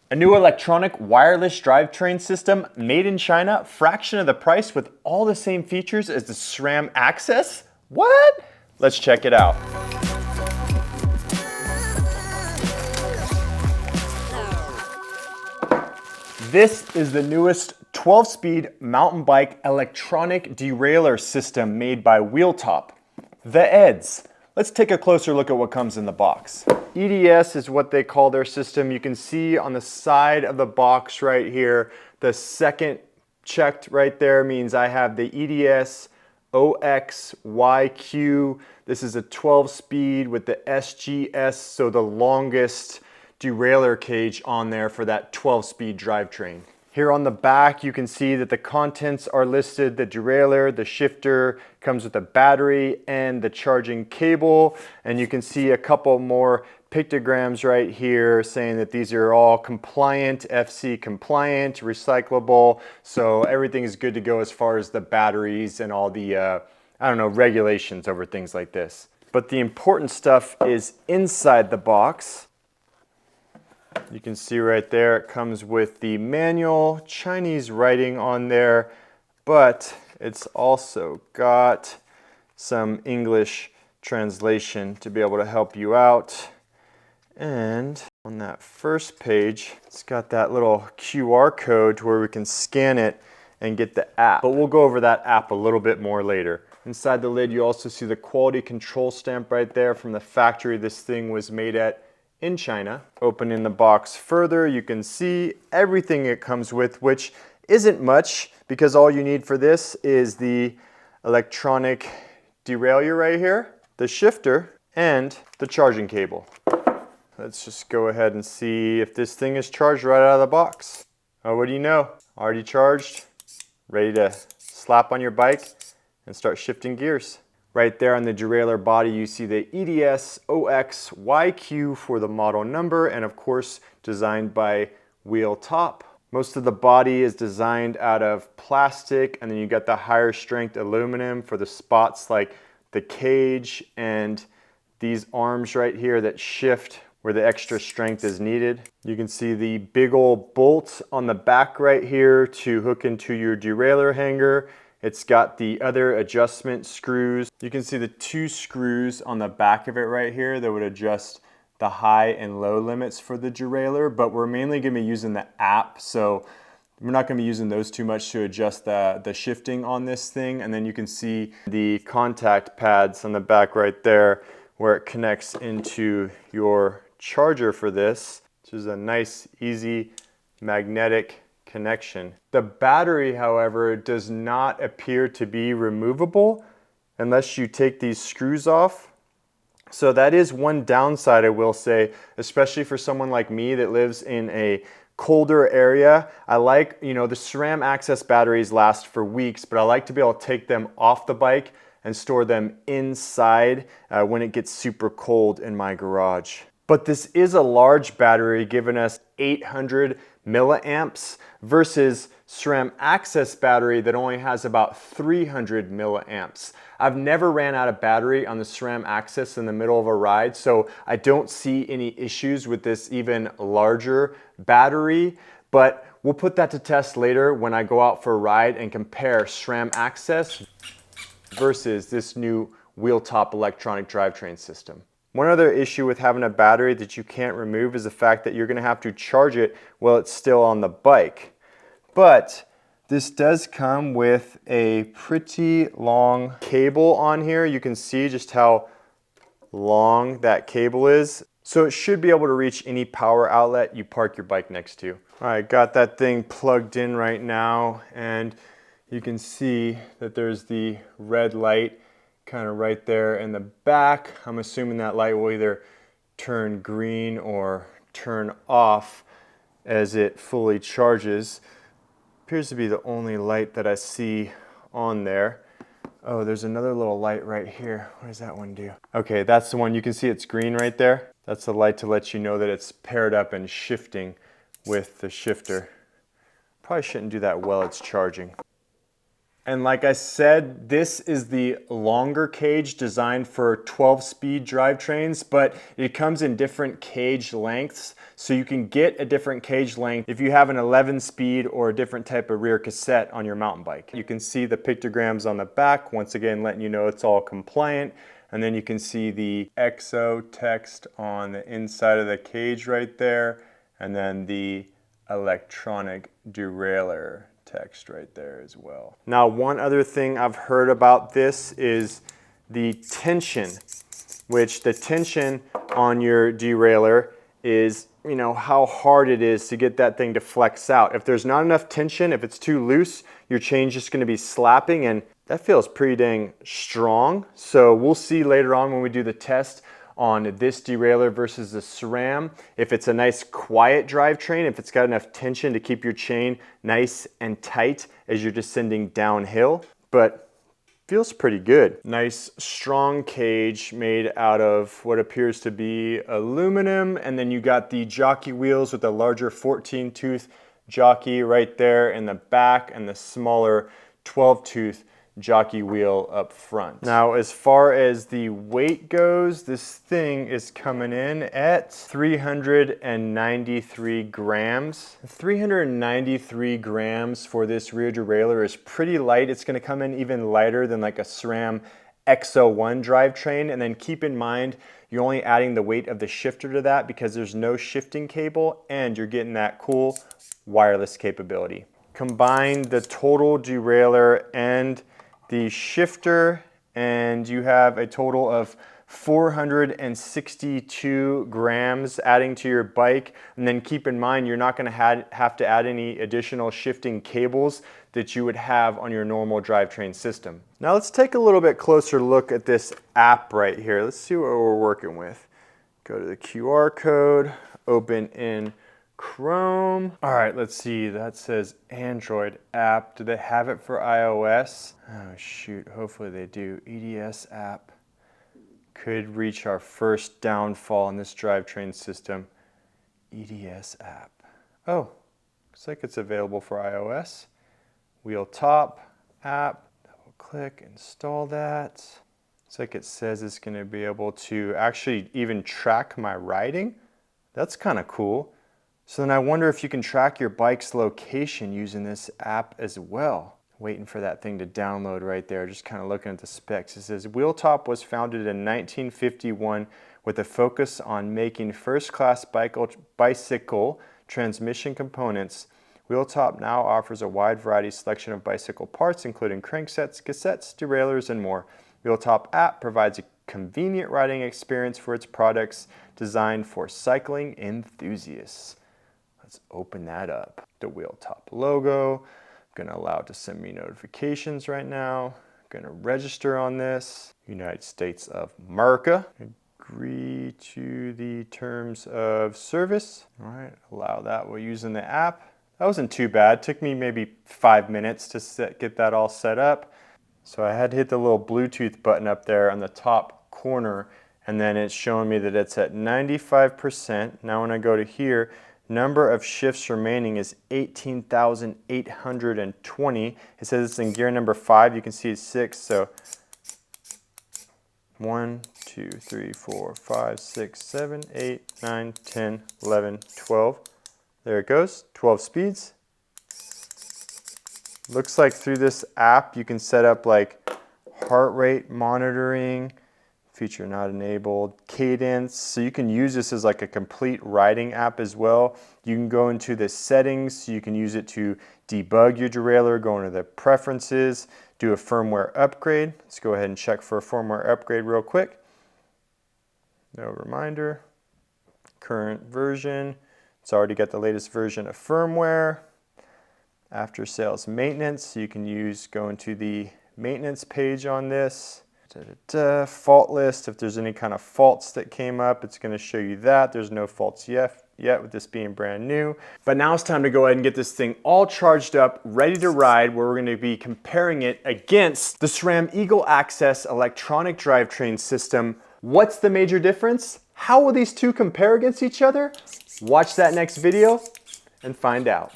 A new electronic wireless drivetrain system made in China, fraction of the price with all the same features as the SRAM AXS? What? Let's check it out. This is the newest 12-speed mountain bike electronic derailleur system made by Wheeltop, the EDS. Let's take a closer look at what comes in the box. EDS is what they call their system. You can see on the side of the box right here, the second checked right there means I have the EDS-OX YQ. This is a 12-speed with the SGS, so the longest derailleur cage on there for that 12-speed drivetrain. Here on the back, you can see that the contents are listed. The derailleur, the shifter, comes with a battery and the charging cable. And you can see a couple more pictograms right here saying that these are all compliant, FC compliant, recyclable. So everything is good to go as far as the batteries and all the, regulations over things like this. But the important stuff is inside the box. You can see right there, it comes with the manual, Chinese writing on there, but it's also got some English translation to be able to help you out. And on that first page, it's got that little QR code to where we can scan it and get the app. But we'll go over that app a little bit more later. Inside the lid, you also see the quality control stamp right there from the factory this thing was made at in China. Opening the box further, you can see everything it comes with, which isn't much because all you need for this is the electronic derailleur right here, the shifter, and the charging cable. Let's just go ahead and see if this thing is charged right out of the box. Oh, what do you know? Already charged, ready to slap on your bike and start shifting gears. Right there on the derailleur body, you see the EDS-OX YQ for the model number, and of course, designed by Wheeltop. Most of the body is designed out of plastic, and then you got the higher strength aluminum for the spots like the cage and these arms right here that shift where the extra strength is needed. You can see the big old bolt on the back right here to hook into your derailleur hanger. It's got the other adjustment screws. You can see the two screws on the back of it right here that would adjust the high and low limits for the derailleur, but we're mainly gonna be using the app, so we're not gonna be using those too much to adjust the shifting on this thing. And then you can see the contact pads on the back right there where it connects into your charger for this, which is a nice, easy, magnetic connection. The battery, however, does not appear to be removable unless you take these screws off. So that is one downside, I will say, especially for someone like me that lives in a colder area. I like, the SRAM AXS batteries last for weeks, but I like to be able to take them off the bike and store them inside when it gets super cold in my garage. But this is a large battery, giving us 800 milliamps versus SRAM AXS battery that only has about 300 milliamps. I've never ran out of battery on the SRAM AXS in the middle of a ride, so I don't see any issues with this even larger battery, but we'll put that to test later when I go out for a ride and compare SRAM AXS versus this new Wheeltop electronic drivetrain system. One other issue with having a battery that you can't remove is the fact that you're going to have to charge it while it's still on the bike. But this does come with a pretty long cable on here. You can see just how long that cable is. So it should be able to reach any power outlet you park your bike next to. All right, got that thing plugged in right now, and you can see that there's the red light kind of right there in the back. I'm assuming that light will either turn green or turn off as it fully charges. Appears to be the only light that I see on there. Oh, there's another little light right here. What does that one do? Okay, that's the one. You can see it's green right there. That's the light to let you know that it's paired up and shifting with the shifter. Probably shouldn't do that while it's charging. And like I said, this is the longer cage designed for 12-speed drivetrains, but it comes in different cage lengths. So you can get a different cage length if you have an 11-speed or a different type of rear cassette on your mountain bike. You can see the pictograms on the back, once again letting you know it's all compliant. And then you can see the XO text on the inside of the cage right there. And then the electronic derailleur text right there as well. Now, one other thing I've heard about this is the tension, which the tension on your derailleur is, you know, how hard it is to get that thing to flex out. If there's not enough tension, if it's too loose, your chain's just gonna be slapping, and that feels pretty dang strong. So we'll see later on when we do the test on this derailleur versus the SRAM, if it's a nice quiet drivetrain, if it's got enough tension to keep your chain nice and tight as you're descending downhill, but feels pretty good. Nice strong cage made out of what appears to be aluminum, and then you got the jockey wheels with the larger 14-tooth jockey right there in the back and the smaller 12-tooth jockey wheel up front. Now, as far as the weight goes, this thing is coming in at 393 grams. 393 grams for this rear derailleur is pretty light. It's gonna come in even lighter than like a SRAM X01 drivetrain. And then keep in mind, you're only adding the weight of the shifter to that because there's no shifting cable and you're getting that cool wireless capability. Combine the total derailleur and the shifter, and you have a total of 462 grams adding to your bike. And then keep in mind, you're not gonna have to add any additional shifting cables that you would have on your normal drivetrain system. Now let's take a little bit closer look at this app right here. Let's see what we're working with. Go to the QR code, open in Chrome. All right, let's see, that says Android app. Do they have it for iOS? Oh shoot, hopefully they do. EDS app could reach our first downfall in this drivetrain system. EDS app. Oh, looks like it's available for iOS. Wheeltop app, double click, install that. Looks like it says it's gonna be able to actually even track my riding. That's kind of cool. So then I wonder if you can track your bike's location using this app as well. Waiting for that thing to download right there, just kind of looking at the specs. It says, Wheeltop was founded in 1951 with a focus on making first-class bicycle transmission components. Wheeltop now offers a wide variety selection of bicycle parts, including cranksets, cassettes, derailleurs, and more. Wheeltop app provides a convenient riding experience for its products designed for cycling enthusiasts. Let's open that up. The Wheeltop logo. I'm gonna allow it to send me notifications right now. I'm gonna register on this. United States of America. Agree to the terms of service. All right, allow that while using the app. That wasn't too bad. Took me maybe 5 minutes to get that all set up. So I had to hit the little Bluetooth button up there on the top corner, and then it's showing me that it's at 95%. Now when I go to here, number of shifts remaining is 18,820. It says it's in gear number 5. You can see it's 6. So 1, 2, 3, 4, 5, 6, 7, 8, 9, 10, 11, 12. There it goes, 12 speeds. Looks like through this app you can set up like heart rate monitoring, feature not enabled, cadence. So you can use this as like a complete riding app as well. You can go into the settings, so you can use it to debug your derailleur, go into the preferences, do a firmware upgrade. Let's go ahead and check for a firmware upgrade real quick. No reminder. Current version. It's already got the latest version of firmware. After sales maintenance, so you can go into the maintenance page on this. Fault list, if there's any kind of faults that came up, it's going to show you that. There's no faults yet with this being brand new. But now it's time to go ahead and get this thing all charged up, ready to ride, where we're going to be comparing it against the SRAM AXS electronic drivetrain system. What's the major difference? How will these two compare against each other? Watch that next video and find out.